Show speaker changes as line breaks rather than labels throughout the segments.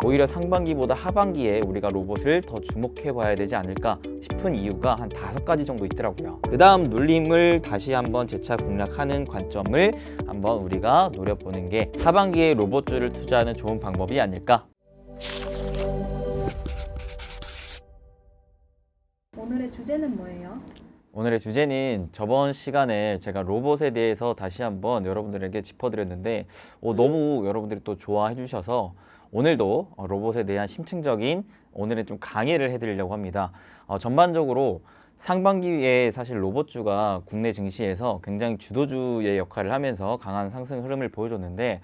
오히려 상반기보다 하반기에 우리가 로봇을 더 주목해 봐야 되지 않을까 싶은 이유가 한 5가지 정도 있더라고요. 그 다음 눌림을 다시 한번 재차 공략하는 관점을 한번 우리가 노려보는 게 하반기에 로봇주를 투자하는 좋은 방법이 아닐까.
오늘의 주제는 뭐예요?
오늘의 주제는 저번 시간에 제가 로봇에 대해서 다시 한번 여러분들에게 짚어드렸는데 너무 여러분들이 또 좋아해 주셔서 오늘도 로봇에 대한 심층적인 오늘은 좀 강의를 해드리려고 합니다. 전반적으로 상반기에 사실 로봇주가 국내 증시에서 굉장히 주도주의 역할을 하면서 강한 상승 흐름을 보여줬는데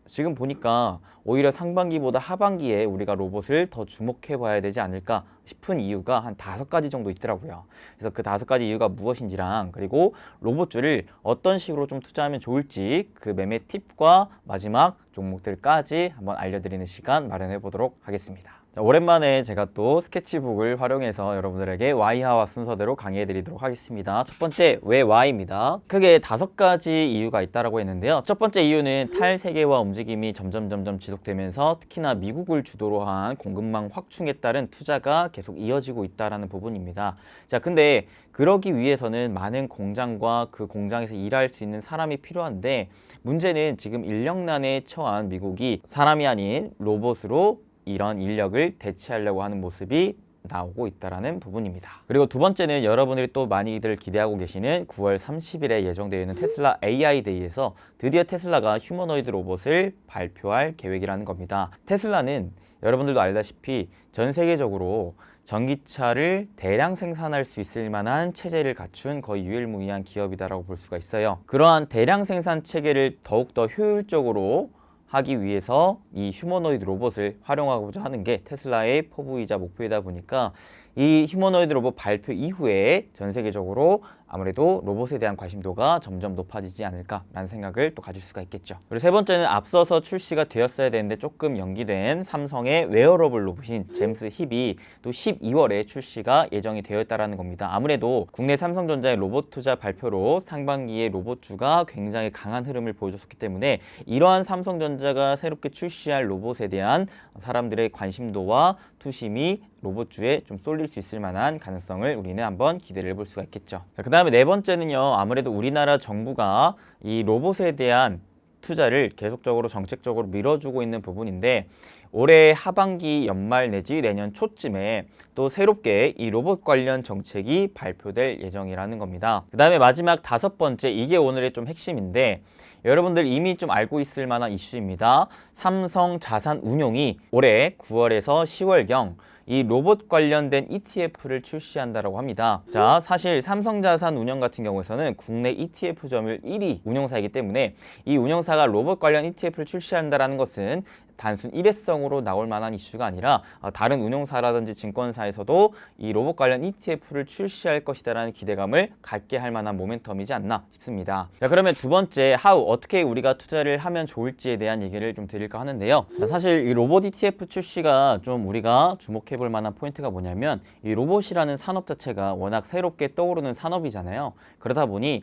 지금 보니까 오히려 상반기보다 하반기에 우리가 로봇을 더 주목해 봐야 되지 않을까 싶은 이유가 한 5가지 정도 있더라고요. 그래서 그 5가지 이유가 무엇인지랑 그리고 로봇주를 어떤 식으로 좀 투자하면 좋을지 그 매매 팁과 마지막 종목들까지 한번 알려드리는 시간 마련해 보도록 하겠습니다. 오랜만에 제가 또 스케치북을 활용해서 여러분들에게 Y하와 순서대로 강의해 드리도록 하겠습니다. 첫 번째, 왜 Y입니다. 크게 5가지 이유가 있다고 했는데요. 첫 번째 이유는 탈세계화 움직임이 점점 지속되면서 특히나 미국을 주도로 한 공급망 확충에 따른 투자가 계속 이어지고 있다는 부분입니다. 자, 근데 그러기 위해서는 많은 공장과 그 공장에서 일할 수 있는 사람이 필요한데 문제는 지금 인력난에 처한 미국이 사람이 아닌 로봇으로 이런 인력을 대체하려고 하는 모습이 나오고 있다는 부분입니다. 그리고 두 번째는 여러분들이 또 많이들 기대하고 계시는 9월 30일에 예정되어 있는 테슬라 AI 데이에서 드디어 테슬라가 휴머노이드 로봇을 발표할 계획이라는 겁니다. 테슬라는 여러분들도 알다시피 전 세계적으로 전기차를 대량 생산할 수 있을 만한 체제를 갖춘 거의 유일무이한 기업이다라고 볼 수가 있어요. 그러한 대량 생산 체계를 더욱더 효율적으로 하기 위해서 이 휴머노이드 로봇을 활용하고자 하는 게 테슬라의 포부이자 목표이다 보니까 이 휴머노이드 로봇 발표 이후에 전 세계적으로 아무래도 로봇에 대한 관심도가 점점 높아지지 않을까라는 생각을 또 가질 수가 있겠죠. 그리고 세 번째는 앞서서 출시가 되었어야 되는데 조금 연기된 삼성의 웨어러블 로봇인 잼스 힙이 또 12월에 출시가 예정이 되어 있다는 겁니다. 아무래도 국내 삼성전자의 로봇 투자 발표로 상반기에 로봇주가 굉장히 강한 흐름을 보여줬기 때문에 이러한 삼성전자가 새롭게 출시할 로봇에 대한 사람들의 관심도와 투심이 로봇주에 좀 쏠릴 수 있을 만한 가능성을 우리는 한번 기대를 해볼 수가 있겠죠. 그 다음에 네 번째는요, 아무래도 우리나라 정부가 이 로봇에 대한 투자를 계속적으로 정책적으로 밀어주고 있는 부분인데 올해 하반기 연말 내지 내년 초쯤에 또 새롭게 이 로봇 관련 정책이 발표될 예정이라는 겁니다. 그 다음에 마지막 5번째, 이게 오늘의 좀 핵심인데 여러분들 이미 좀 알고 있을 만한 이슈입니다. 삼성 자산운용이 올해 9월에서 10월경 이 로봇 관련된 ETF를 출시한다고 합니다. 자, 사실 삼성자산운용 같은 경우에서는 국내 ETF 점유율 1위 운용사이기 때문에 이 운용사가 로봇 관련 ETF를 출시한다는 것은 단순 일회성으로 나올 만한 이슈가 아니라 다른 운용사라든지 증권사에서도 이 로봇 관련 ETF를 출시할 것이다라는 기대감을 갖게 할 만한 모멘텀이지 않나 싶습니다. 자, 그러면 두 번째, 어떻게 우리가 투자를 하면 좋을지에 대한 얘기를 좀 드릴까 하는데요. 자, 사실 이 로봇 ETF 출시가 좀 우리가 주목해 볼 만한 포인트가 뭐냐면 이 로봇이라는 산업 자체가 워낙 새롭게 떠오르는 산업이잖아요. 그러다 보니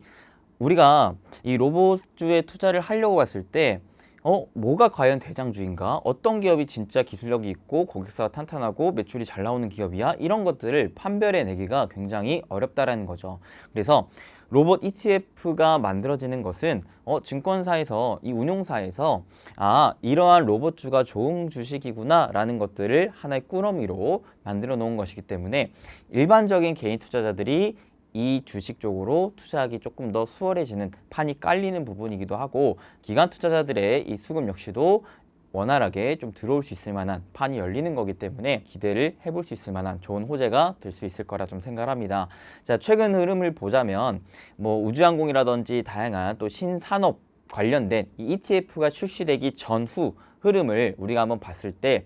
우리가 이 로봇주에 투자를 하려고 봤을 때 뭐가 과연 대장주인가? 어떤 기업이 진짜 기술력이 있고 고객사가 탄탄하고 매출이 잘 나오는 기업이야? 이런 것들을 판별해내기가 굉장히 어렵다라는 거죠. 그래서 로봇 ETF가 만들어지는 것은 증권사에서 이 운용사에서 이러한 로봇주가 좋은 주식이구나 라는 것들을 하나의 꾸러미로 만들어 놓은 것이기 때문에 일반적인 개인 투자자들이 이 주식 쪽으로 투자하기 조금 더 수월해지는 판이 깔리는 부분이기도 하고 기관 투자자들의 이 수급 역시도 원활하게 좀 들어올 수 있을 만한 판이 열리는 거기 때문에 기대를 해볼 수 있을 만한 좋은 호재가 될 수 있을 거라 좀 생각합니다. 자, 최근 흐름을 보자면 우주항공이라든지 다양한 또 신산업 관련된 이 ETF가 출시되기 전후 흐름을 우리가 한번 봤을 때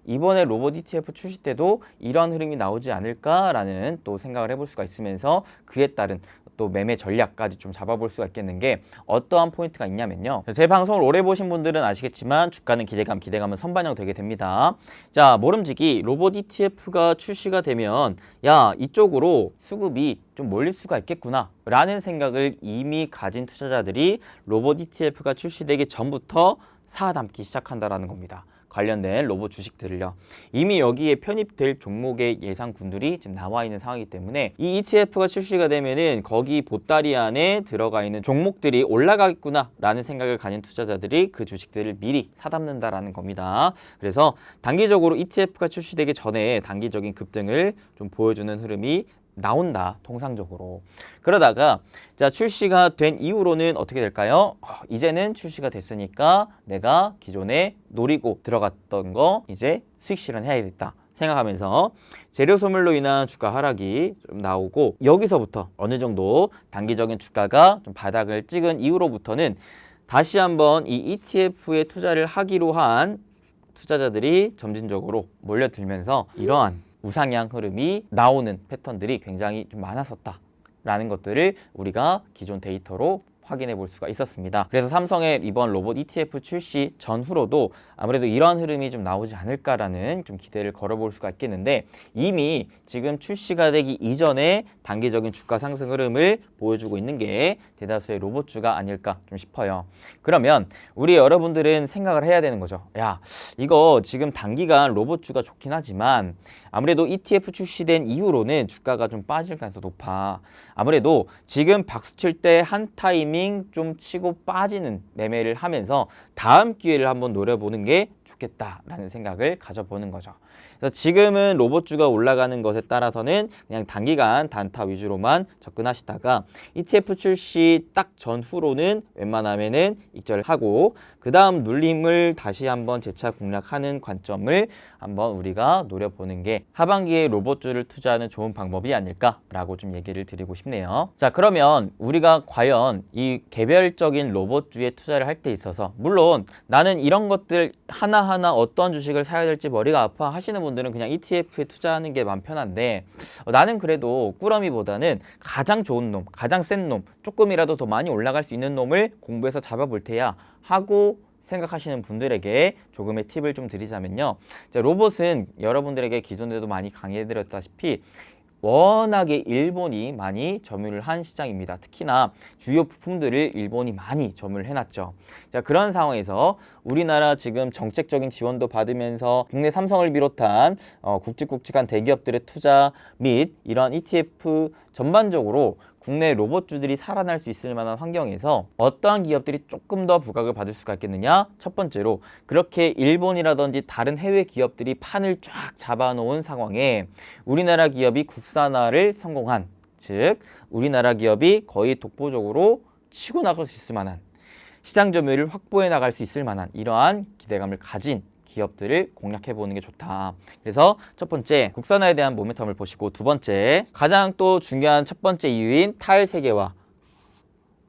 이번에 로봇 ETF 출시 때도 이런 흐름이 나오지 않을까라는 또 생각을 해볼 수가 있으면서 그에 따른 또 매매 전략까지 좀 잡아볼 수가 있겠는 게 어떠한 포인트가 있냐면요. 제 방송을 오래 보신 분들은 아시겠지만 주가는 기대감은 선반영 되게 됩니다. 자, 모름지기 로봇 ETF가 출시가 되면 이쪽으로 수급이 좀 몰릴 수가 있겠구나 라는 생각을 이미 가진 투자자들이 로봇 ETF가 출시되기 전부터 사담기 시작한다라는 겁니다. 관련된 로봇 주식들을요. 이미 여기에 편입될 종목의 예상군들이 지금 나와 있는 상황이기 때문에 이 ETF가 출시가 되면은 거기 보따리 안에 들어가 있는 종목들이 올라가겠구나 라는 생각을 가진 투자자들이 그 주식들을 미리 사담는다라는 겁니다. 그래서 단기적으로 ETF가 출시되기 전에 단기적인 급등을 좀 보여주는 흐름이 나온다, 통상적으로. 그러다가 자, 출시가 된 이후로는 어떻게 될까요? 이제는 출시가 됐으니까 내가 기존에 노리고 들어갔던 거 이제 수익 실현해야겠다 생각하면서 재료 소멸로 인한 주가 하락이 좀 나오고, 여기서부터 어느 정도 단기적인 주가가 좀 바닥을 찍은 이후로부터는 다시 한번 이 ETF에 투자를 하기로 한 투자자들이 점진적으로 몰려들면서 이러한 우상향 흐름이 나오는 패턴들이 굉장히 좀 많았었다라는 것들을 우리가 기존 데이터로 확인해 볼 수가 있었습니다. 그래서 삼성의 이번 로봇 ETF 출시 전후로도 아무래도 이러한 흐름이 좀 나오지 않을까라는 좀 기대를 걸어볼 수가 있겠는데, 이미 지금 출시가 되기 이전에 단기적인 주가 상승 흐름을 보여주고 있는 게 대다수의 로봇주가 아닐까 좀 싶어요. 그러면 우리 여러분들은 생각을 해야 되는 거죠. 야, 이거 지금 단기간 로봇주가 좋긴 하지만 아무래도 ETF 출시된 이후로는 주가가 좀 빠질 가능성이 높아. 아무래도 지금 박수 칠 때 한 타이밍 좀 치고 빠지는 매매를 하면서 다음 기회를 한번 노려보는 게 좋겠다라는 생각을 가져보는 거죠. 그래서 지금은 로봇주가 올라가는 것에 따라서는 그냥 단기간 단타 위주로만 접근하시다가 ETF 출시 딱 전후로는 웬만하면은 익절을 하고 그 다음 눌림을 다시 한번 재차 공략하는 관점을 한번 우리가 노려보는 게 하반기에 로봇주를 투자하는 좋은 방법이 아닐까라고 좀 얘기를 드리고 싶네요. 자, 그러면 우리가 과연 이 개별적인 로봇주에 투자를 할 때 있어서, 물론 나는 이런 것들 하나하나 어떤 주식을 사야 될지 머리가 아파 하시는 분들은 그냥 ETF에 투자하는 게 마음 편한데, 나는 그래도 꾸러미보다는 가장 좋은 놈, 가장 센 놈, 조금이라도 더 많이 올라갈 수 있는 놈을 공부해서 잡아볼 테야 하고 생각하시는 분들에게 조금의 팁을 좀 드리자면요. 자, 로봇은 여러분들에게 기존에도 많이 강의해드렸다시피 워낙에 일본이 많이 점유를 한 시장입니다. 특히나 주요 부품들을 일본이 많이 점유를 해놨죠. 자, 그런 상황에서 우리나라 지금 정책적인 지원도 받으면서 국내 삼성을 비롯한 굵직굵직한 대기업들의 투자 및 이런 ETF 전반적으로 국내 로봇주들이 살아날 수 있을 만한 환경에서 어떠한 기업들이 조금 더 부각을 받을 수가 있겠느냐? 첫 번째로 그렇게 일본이라든지 다른 해외 기업들이 판을 쫙 잡아놓은 상황에 우리나라 기업이 국산화를 성공한, 즉 우리나라 기업이 거의 독보적으로 치고 나갈 수 있을 만한, 시장 점유율을 확보해 나갈 수 있을 만한 이러한 기대감을 가진 기업들을 공략해 보는 게 좋다. 그래서 첫 번째, 국산화에 대한 모멘텀을 보시고, 두 번째, 가장 또 중요한 첫 번째 이유인 탈세계화,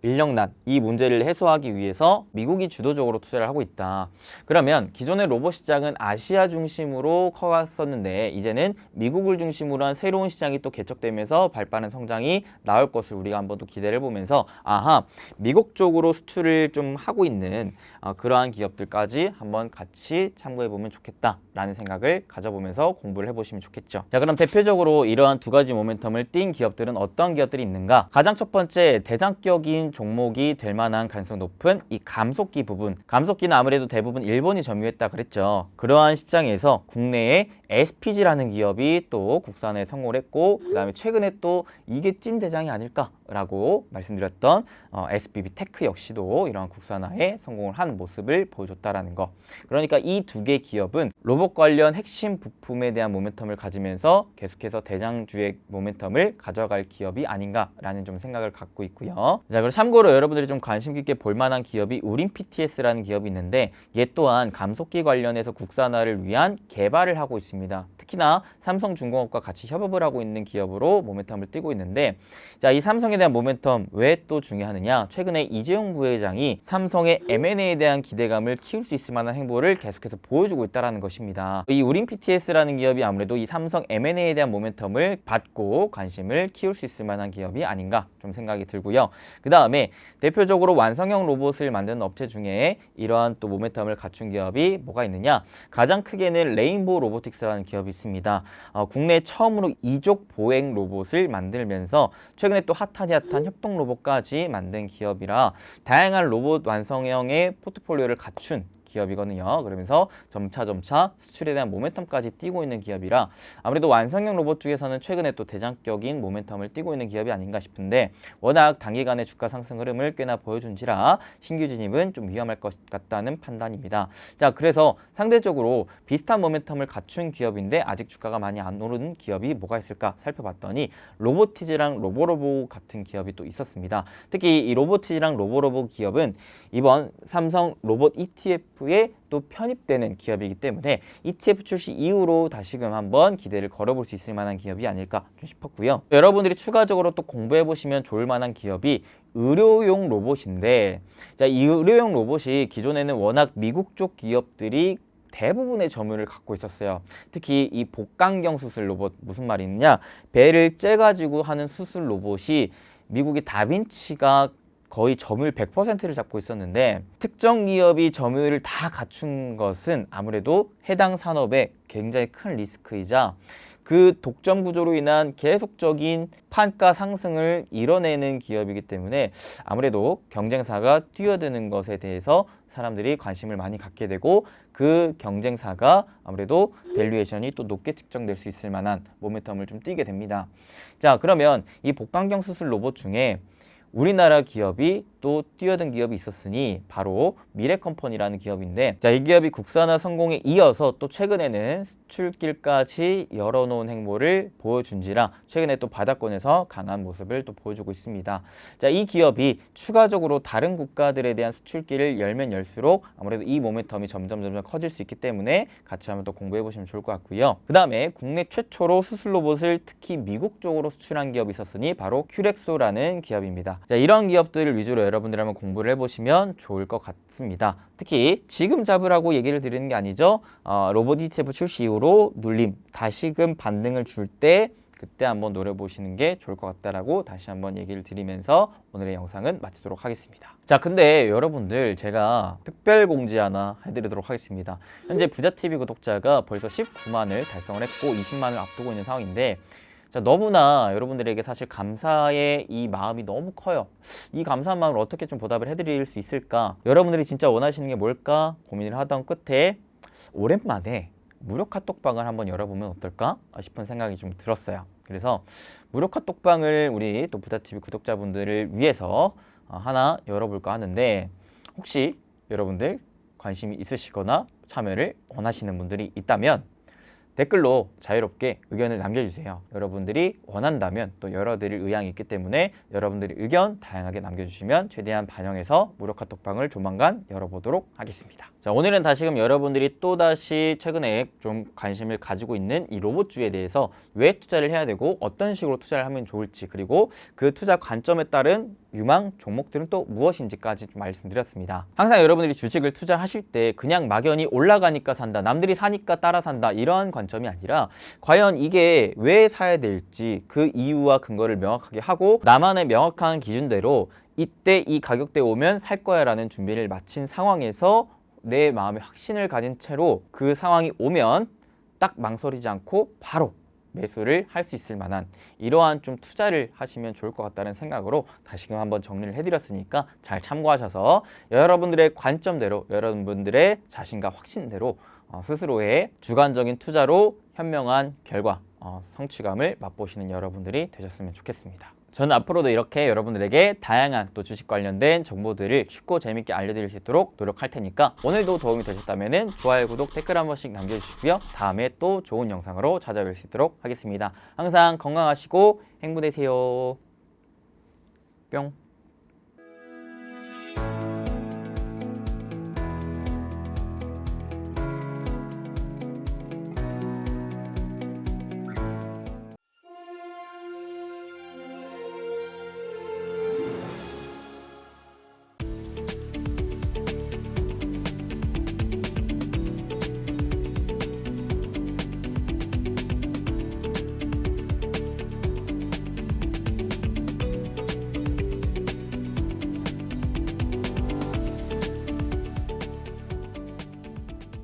인력난, 이 문제를 해소하기 위해서 미국이 주도적으로 투자를 하고 있다. 그러면 기존의 로봇 시장은 아시아 중심으로 커갔었는데 이제는 미국을 중심으로 한 새로운 시장이 또 개척되면서 발빠른 성장이 나올 것을 우리가 한번 또 기대를 보면서, 아하, 미국 쪽으로 수출을 좀 하고 있는 그러한 기업들까지 한번 같이 참고해 보면 좋겠다라는 생각을 가져보면서 공부를 해보시면 좋겠죠. 자, 그럼 대표적으로 이러한 두 가지 모멘텀을 띈 기업들은 어떤 기업들이 있는가? 가장 첫 번째, 대장격인 종목이 될 만한 가능성 높은 이 감속기 부분. 감속기는 아무래도 대부분 일본이 점유했다 그랬죠. 그러한 시장에서 국내에 SPG라는 기업이 또 국산에 성공을 했고, 그 다음에 최근에 또 이게 찐 대장이 아닐까라고 말씀드렸던 SBB 테크 역시도 이러한 국산화에 성공을 한 모습을 보여줬다라는 거. 그러니까 이 두 개 기업은 로봇 관련 핵심 부품에 대한 모멘텀을 가지면서 계속해서 대장주의 모멘텀을 가져갈 기업이 아닌가라는 좀 생각을 갖고 있고요. 자, 그리고 참고로 여러분들이 좀 관심 깊게 볼 만한 기업이 우린 PTS라는 기업이 있는데, 얘 또한 감속기 관련해서 국산화를 위한 개발을 하고 있습니다. 특히나 삼성중공업과 같이 협업을 하고 있는 기업으로 모멘텀을 띄고 있는데, 자, 이 삼성에 대한 모멘텀 왜 또 중요하느냐? 최근에 이재용 부회장이 삼성의 M&A에 대한 기대감을 키울 수 있을 만한 행보를 계속해서 보여주고 있다는 것입니다. 이 우린 PTS라는 기업이 아무래도 이 삼성 M&A에 대한 모멘텀을 받고 관심을 키울 수 있을 만한 기업이 아닌가 좀 생각이 들고요. 그 다음에 대표적으로 완성형 로봇을 만드는 업체 중에 이러한 또 모멘텀을 갖춘 기업이 뭐가 있느냐? 가장 크게는 레인보우 로보틱스라는 기업이 있습니다. 국내 처음으로 이족 보행 로봇을 만들면서 최근에 또 핫한 협동 로봇까지 만든 기업이라 다양한 로봇 완성형의 포트폴리오를 갖춘 기업이거든요. 그러면서 점차 수출에 대한 모멘텀까지 띄고 있는 기업이라 아무래도 완성형 로봇 중에서는 최근에 또 대장격인 모멘텀을 띄고 있는 기업이 아닌가 싶은데 워낙 단기간의 주가 상승 흐름을 꽤나 보여준지라 신규 진입은 좀 위험할 것 같다는 판단입니다. 자, 그래서 상대적으로 비슷한 모멘텀을 갖춘 기업인데 아직 주가가 많이 안 오른 기업이 뭐가 있을까 살펴봤더니 로보티즈랑 로보로보 같은 기업이 또 있었습니다. 특히 이 로보티즈랑 로보로보 기업은 이번 삼성 로봇 ETF에 또 편입되는 기업이기 때문에 ETF 출시 이후로 다시금 한번 기대를 걸어볼 수 있을 만한 기업이 아닐까 좀 싶었고요. 여러분들이 추가적으로 또 공부해 보시면 좋을 만한 기업이 의료용 로봇인데, 자, 이 의료용 로봇이 기존에는 워낙 미국 쪽 기업들이 대부분의 점유율을 갖고 있었어요. 특히 이 복강경 수술 로봇, 무슨 말이냐, 배를 째가지고 하는 수술 로봇이 미국의 다빈치가 거의 점유율 100%를 잡고 있었는데, 특정 기업이 점유율을 다 갖춘 것은 아무래도 해당 산업에 굉장히 큰 리스크이자 그 독점 구조로 인한 계속적인 판가 상승을 이뤄내는 기업이기 때문에 아무래도 경쟁사가 뛰어드는 것에 대해서 사람들이 관심을 많이 갖게 되고, 그 경쟁사가 아무래도 밸류에이션이 또 높게 측정될 수 있을 만한 모멘텀을 좀 띄게 됩니다. 자, 그러면 이 복강경 수술 로봇 중에 우리나라 기업이 또 뛰어든 기업이 있었으니 바로 미래컴퍼니라는 기업인데, 자, 이 기업이 국산화 성공에 이어서 또 최근에는 수출길까지 열어놓은 행보를 보여준지라 최근에 또 바닥권에서 강한 모습을 또 보여주고 있습니다. 자, 이 기업이 추가적으로 다른 국가들에 대한 수출길을 열면 열수록 아무래도 이 모멘텀이 점점 커질 수 있기 때문에 같이 한번 또 공부해 보시면 좋을 것 같고요. 그 다음에 국내 최초로 수술 로봇을 특히 미국 쪽으로 수출한 기업이 있었으니 바로 큐렉소라는 기업입니다. 자, 이런 기업들을 위주로 여러분들 한번 공부를 해보시면 좋을 것 같습니다. 특히 지금 잡으라고 얘기를 드리는 게 아니죠. 로봇 ETF 출시 이후로 눌림, 다시금 반등을 줄 때 그때 한번 노려보시는 게 좋을 것 같다라고 다시 한번 얘기를 드리면서 오늘의 영상은 마치도록 하겠습니다. 자, 근데 여러분들 제가 특별 공지 하나 해드리도록 하겠습니다. 현재 부자TV 구독자가 벌써 19만을 달성을 했고 20만을 앞두고 있는 상황인데, 자, 너무나 여러분들에게 사실 감사의 이 마음이 너무 커요. 이 감사한 마음을 어떻게 좀 보답을 해드릴 수 있을까? 여러분들이 진짜 원하시는 게 뭘까 고민을 하던 끝에 오랜만에 무료 카톡방을 한번 열어보면 어떨까 싶은 생각이 좀 들었어요. 그래서 무료 카톡방을 우리 또 부자TV 구독자분들을 위해서 하나 열어볼까 하는데, 혹시 여러분들 관심이 있으시거나 참여를 원하시는 분들이 있다면 댓글로 자유롭게 의견을 남겨주세요. 여러분들이 원한다면 또 열어드릴 의향이 있기 때문에 여러분들의 의견 다양하게 남겨주시면 최대한 반영해서 무료 카톡방을 조만간 열어보도록 하겠습니다. 자, 오늘은 다시금 여러분들이 또다시 최근에 좀 관심을 가지고 있는 이 로봇주에 대해서 왜 투자를 해야 되고 어떤 식으로 투자를 하면 좋을지, 그리고 그 투자 관점에 따른 유망 종목들은 또 무엇인지까지 좀 말씀드렸습니다. 항상 여러분들이 주식을 투자하실 때 그냥 막연히 올라가니까 산다, 남들이 사니까 따라 산다, 이런 관점이 아니라 과연 이게 왜 사야 될지 그 이유와 근거를 명확하게 하고 나만의 명확한 기준대로 이때 이 가격대에 오면 살 거야 라는 준비를 마친 상황에서 내 마음의 확신을 가진 채로 그 상황이 오면 딱 망설이지 않고 바로 매수를 할 수 있을 만한 이러한 좀 투자를 하시면 좋을 것 같다는 생각으로 다시금 한번 정리를 해드렸으니까 잘 참고하셔서 여러분들의 관점대로, 여러분들의 자신과 확신대로 스스로의 주관적인 투자로 현명한 결과, 성취감을 맛보시는 여러분들이 되셨으면 좋겠습니다. 저는 앞으로도 이렇게 여러분들에게 다양한 또 주식 관련된 정보들을 쉽고 재밌게 알려드릴 수 있도록 노력할 테니까 오늘도 도움이 되셨다면 좋아요, 구독, 댓글 한 번씩 남겨주시고요. 다음에 또 좋은 영상으로 찾아뵐 수 있도록 하겠습니다. 항상 건강하시고 행복되세요. 뿅.